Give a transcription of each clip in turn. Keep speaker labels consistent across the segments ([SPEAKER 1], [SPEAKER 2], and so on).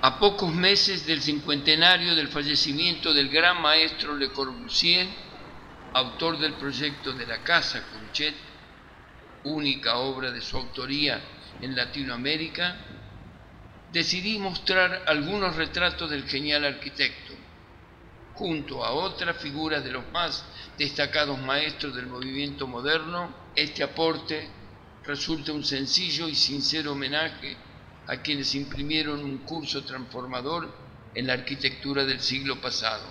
[SPEAKER 1] A pocos meses del cincuentenario del fallecimiento del gran maestro Le Corbusier, autor del proyecto de la Casa Corchet, única obra de su autoría en Latinoamérica, decidí mostrar algunos retratos del genial arquitecto, junto a otras figuras de los más destacados maestros del movimiento moderno. Este aporte resulta un sencillo y sincero homenaje a quienes imprimieron un curso transformador en la arquitectura del siglo pasado.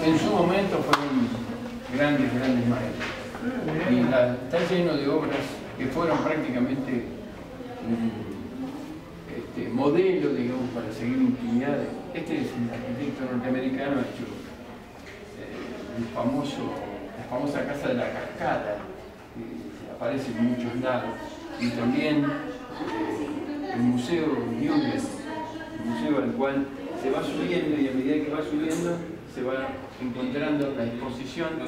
[SPEAKER 1] En su momento fueron grandes maestros. Y está lleno de obras que fueron prácticamente modelo, digamos, para seguir intimidades. Este es un arquitecto norteamericano, ha hecho la famosa Casa de la Cascada, que aparece en muchos lados, y también el Museo Newman, el museo al cual se va subiendo, y a medida que va subiendo se va encontrando la exposición de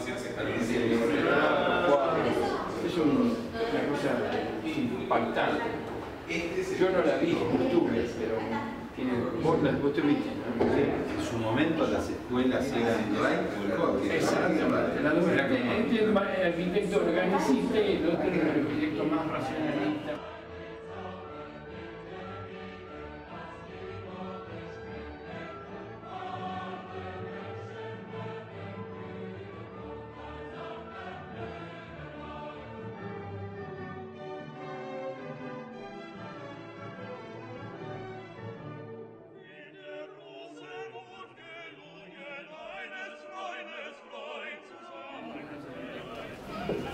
[SPEAKER 1] cuadros. Es una cosa impactante. Yo no la vi, no estuve, pero tiene borlas, vos te viste, ¿no?
[SPEAKER 2] En su momento las escuelas eran Wright.
[SPEAKER 1] Exactamente. Este es el arquitecto organicista y el otro es el arquitecto más racionalista.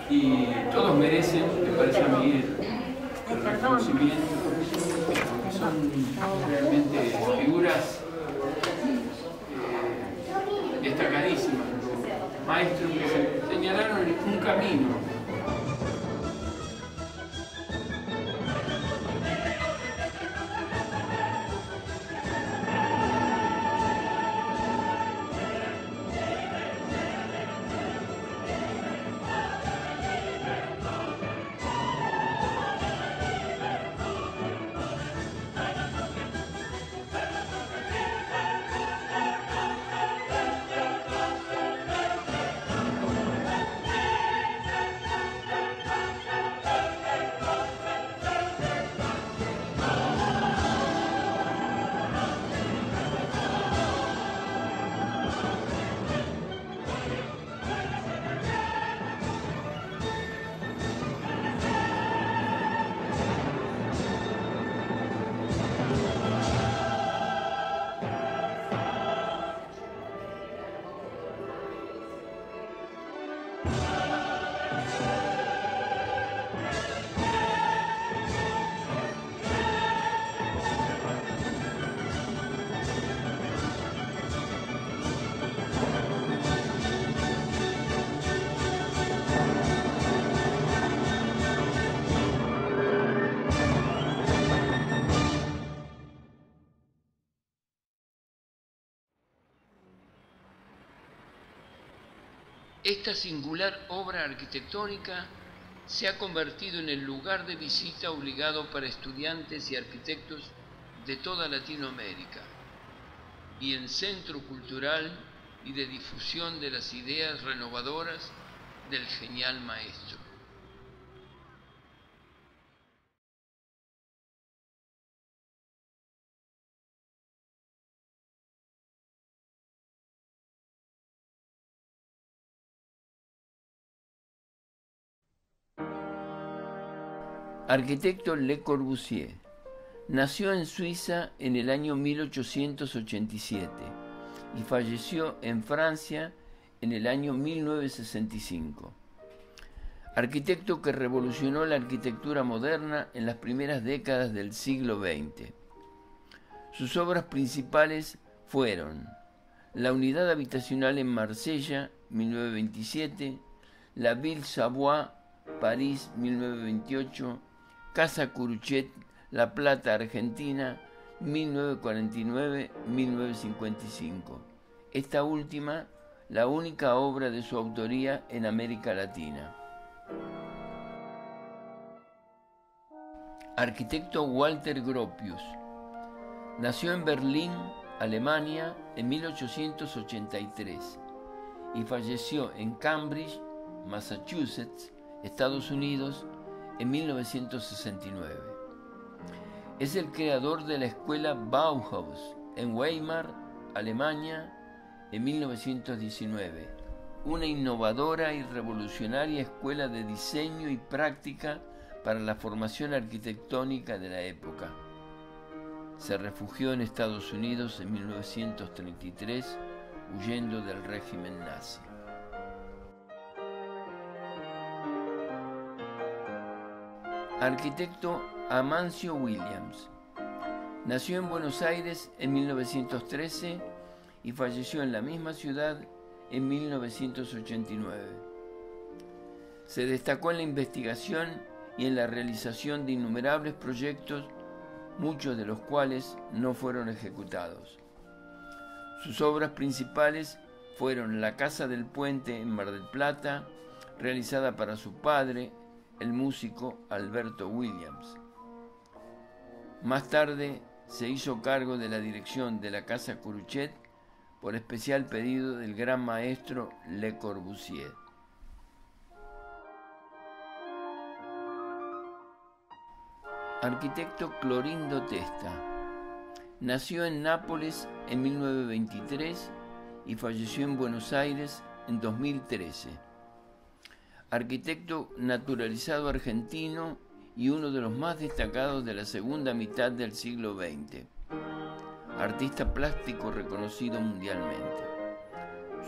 [SPEAKER 1] Y todos merecen, me parece a mí, el reconocimiento, porque son realmente figuras destacadísimas, maestros que señalaron un camino. Esta singular obra arquitectónica se ha convertido en el lugar de visita obligado para estudiantes y arquitectos de toda Latinoamérica y en centro cultural y de difusión de las ideas renovadoras del genial maestro. Arquitecto Le Corbusier. Nació en Suiza en el año 1887 y falleció en Francia en el año 1965. Arquitecto que revolucionó la arquitectura moderna en las primeras décadas del siglo XX. Sus obras principales fueron la unidad habitacional en Marsella, 1927, la Ville Savoie, París, 1928, Casa Curuchet, La Plata, Argentina, 1949-1955. Esta última, la única obra de su autoría en América Latina. Arquitecto Walter Gropius. Nació en Berlín, Alemania, en 1883 y falleció en Cambridge, Massachusetts, Estados Unidos, en 1969. Es el creador de la escuela Bauhaus en Weimar, Alemania, en 1919, una innovadora y revolucionaria escuela de diseño y práctica para la formación arquitectónica de la época. Se refugió en Estados Unidos en 1933, huyendo del régimen nazi. Arquitecto Amancio Williams. Nació en Buenos Aires en 1913 y falleció en la misma ciudad en 1989. Se destacó en la investigación y en la realización de innumerables proyectos, muchos de los cuales no fueron ejecutados. Sus obras principales fueron la Casa del Puente en Mar del Plata, realizada para su padre, el músico Alberto Williams. Más tarde se hizo cargo de la dirección de la Casa Curuchet por especial pedido del gran maestro Le Corbusier. Arquitecto Clorindo Testa. Nació en Nápoles en 1923 y falleció en Buenos Aires en 2013. Arquitecto naturalizado argentino y uno de los más destacados de la segunda mitad del siglo XX. Artista plástico reconocido mundialmente.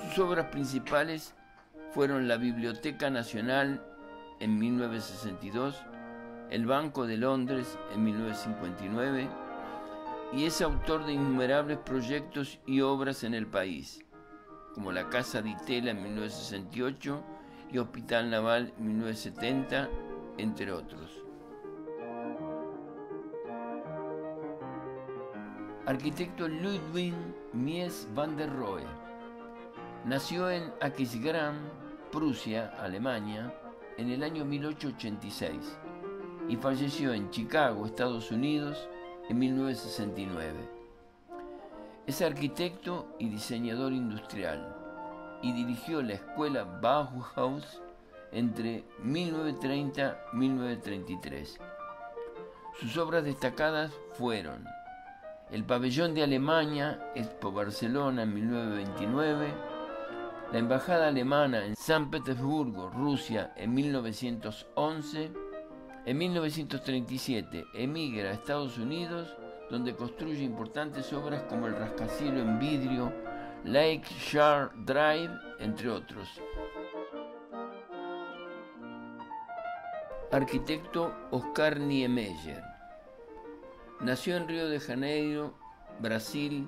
[SPEAKER 1] Sus obras principales fueron la Biblioteca Nacional en 1962, el Banco de Londres en 1959, y es autor de innumerables proyectos y obras en el país, como la Casa di Tella en 1968 y Hospital Naval en 1970, entre otros. Arquitecto Ludwig Mies van der Rohe. Nació en Aquisgrán, Prusia, Alemania, en el año 1886 y falleció en Chicago, Estados Unidos, en 1969. Es arquitecto y diseñador industrial y dirigió la escuela Bauhaus entre 1930 y 1933. Sus obras destacadas fueron el Pabellón de Alemania, Expo Barcelona en 1929, la Embajada Alemana en San Petersburgo, Rusia, en 1911. En 1937 emigra a Estados Unidos, donde construye importantes obras como el rascacielos en vidrio, Lake Shore Drive, entre otros. Arquitecto Oscar Niemeyer. Nació en Río de Janeiro, Brasil,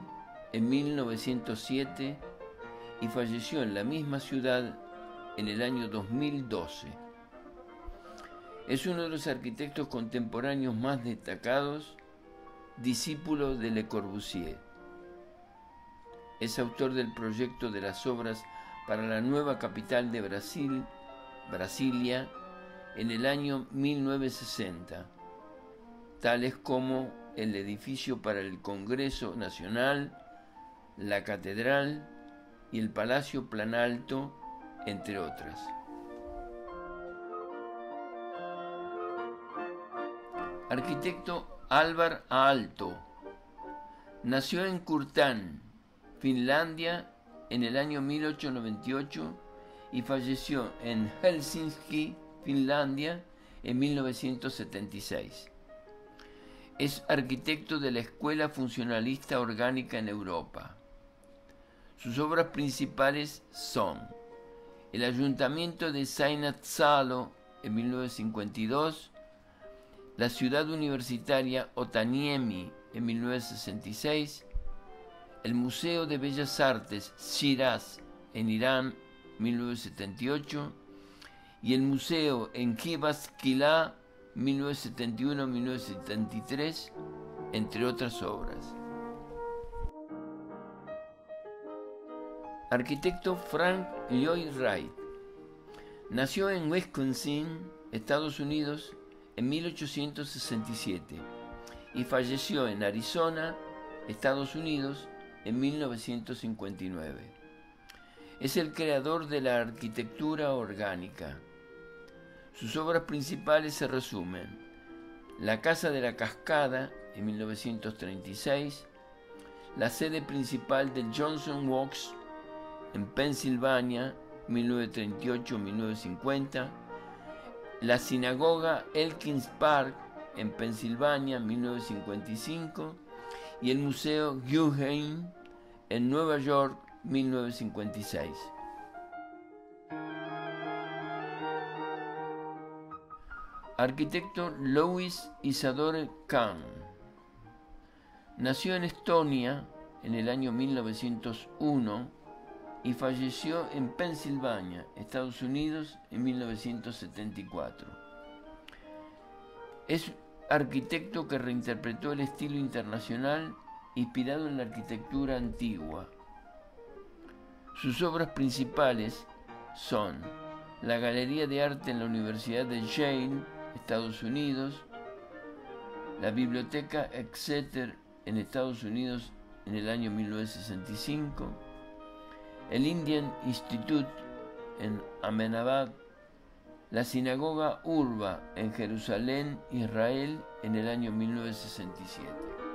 [SPEAKER 1] en 1907 y falleció en la misma ciudad en el año 2012. Es uno de los arquitectos contemporáneos más destacados, discípulo de Le Corbusier. Es autor del proyecto de las obras para la nueva capital de Brasil, Brasilia, en el año 1960, tales como el edificio para el Congreso Nacional, la Catedral y el Palacio Planalto, entre otras. Arquitecto Alvar Aalto nació en Kurtán, Finlandia, en el año 1898 y falleció en Helsinki, Finlandia, en 1976. Es arquitecto de la Escuela Funcionalista Orgánica en Europa. Sus obras principales son el Ayuntamiento de Seinäjoki en 1952, la Ciudad Universitaria Otaniemi en 1966, el Museo de Bellas Artes Shiraz en Irán 1978 y el Museo en Jyväskylä 1971-1973, entre otras obras. Arquitecto Frank Lloyd Wright nació en Wisconsin, Estados Unidos, en 1867 y falleció en Arizona, Estados Unidos, en 1959. Es el creador de la arquitectura orgánica. Sus obras principales se resumen: La Casa de la Cascada, en 1936, la sede principal del Johnson Works, en Pensilvania, 1938-1950, la Sinagoga Elkins Park, en Pensilvania, 1955, y el Museo Guggenheim, en Nueva York, 1956. Arquitecto Louis Isadore Kahn nació en Estonia en el año 1901 y falleció en Pensilvania, Estados Unidos, en 1974. Es arquitecto que reinterpretó el estilo internacional inspirado en la arquitectura antigua. Sus obras principales son la Galería de Arte en la Universidad de Yale, Estados Unidos, la Biblioteca Exeter en Estados Unidos en el año 1965, el Indian Institute en Ahmedabad, la Sinagoga Urba en Jerusalén, Israel, en el año 1967.